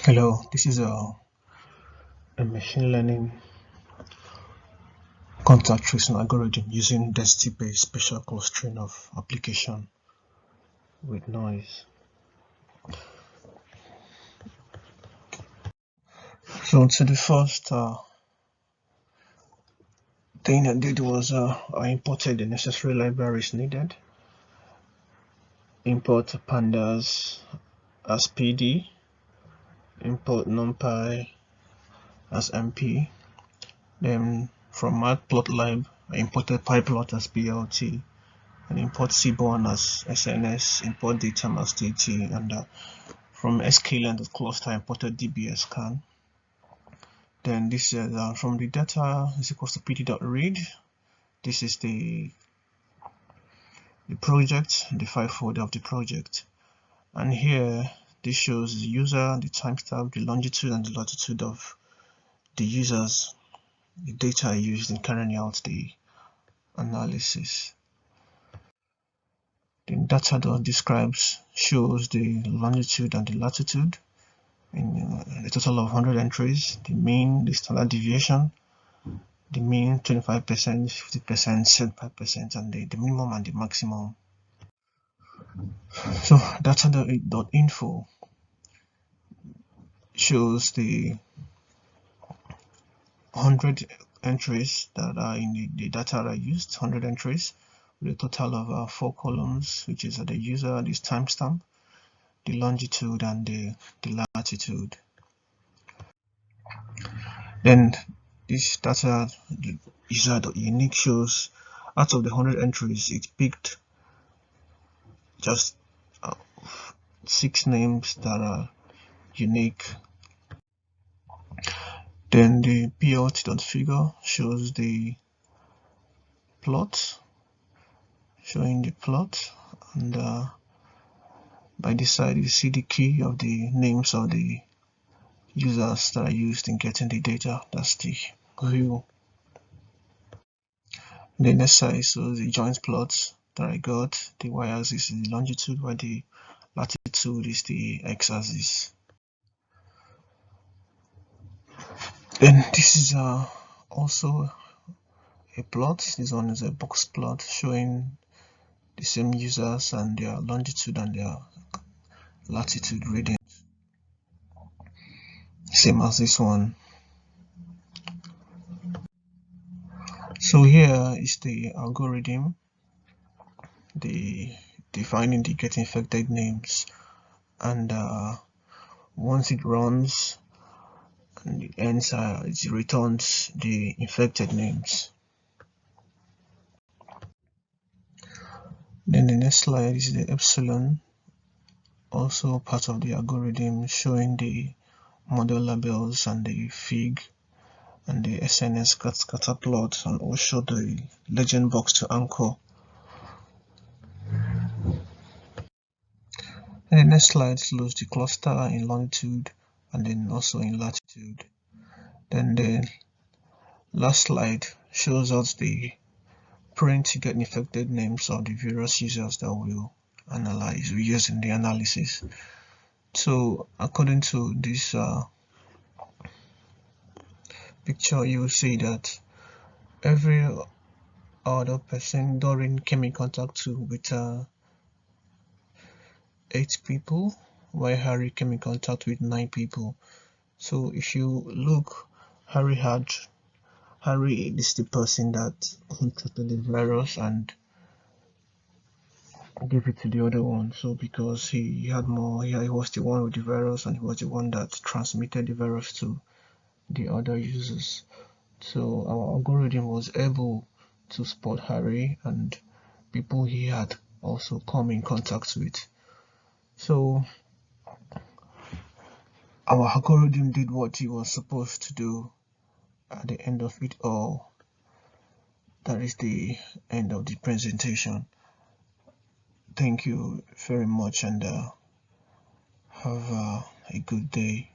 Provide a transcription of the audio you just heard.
Hello, this is a machine learning contact tracing algorithm using density-based spatial clustering of application with noise. So the first thing I did was I imported the necessary libraries needed. Import pandas as PD, import numpy as MP. Then from matplotlib, I imported pyplot as BLT. And import seaborn as SNS, import datam as DT, and from sklearn cluster I imported DBSCAN. Then this is from the data is equals to pd.read. This is the project, the file folder of the project, and here this shows the user, the timestamp, the longitude and the latitude of the users, the data used in carrying out the analysis. The data.describes shows the longitude and the latitude in a total of 100 entries, the mean, the standard deviation, the mean 25%, 50%, 75%, and the minimum and the maximum. So data.info shows the 100 entries that are in the data I used, 100 entries with a total of 4 columns, which is the user, this timestamp, the longitude and the latitude. Then this data user.unique shows out of the 100 entries it picked just 6 names that are unique. Then the plt.figure shows the plot, showing the plot, and by this side you see the key of the names of the users that are used in getting the data. That's the view. The next side shows the joint plots that I got. The y-axis is the longitude, while the latitude is the x-axis. Then this is also a plot. This one is a box plot showing the same users and their longitude and their latitude readings, same as this one. So here is the algorithm, the defining the get infected names, and once it runs and it ends, it returns the infected names. Then the next slide is the epsilon, also part of the algorithm, showing the model labels and the fig and the SNS scatter plot, and also the legend box to anchor. And the next slide shows the cluster in longitude and then also in latitude. Then the last slide shows us the print get infected names of the various users that we use in the analysis. So according to this picture, you will see that every other person Doreen came in contact with 8 people, while Harry came in contact with 9 people. So if you look, Harry is the person that contracted the virus and gave it to the other one. So because he had more, he was the one with the virus and he was the one that transmitted the virus to the other users. So our algorithm was able to spot Harry and people he had also come in contact with. So our algorithm did what he was supposed to do at the end of it all. That is the end of the presentation. Thank you very much, and have a good day.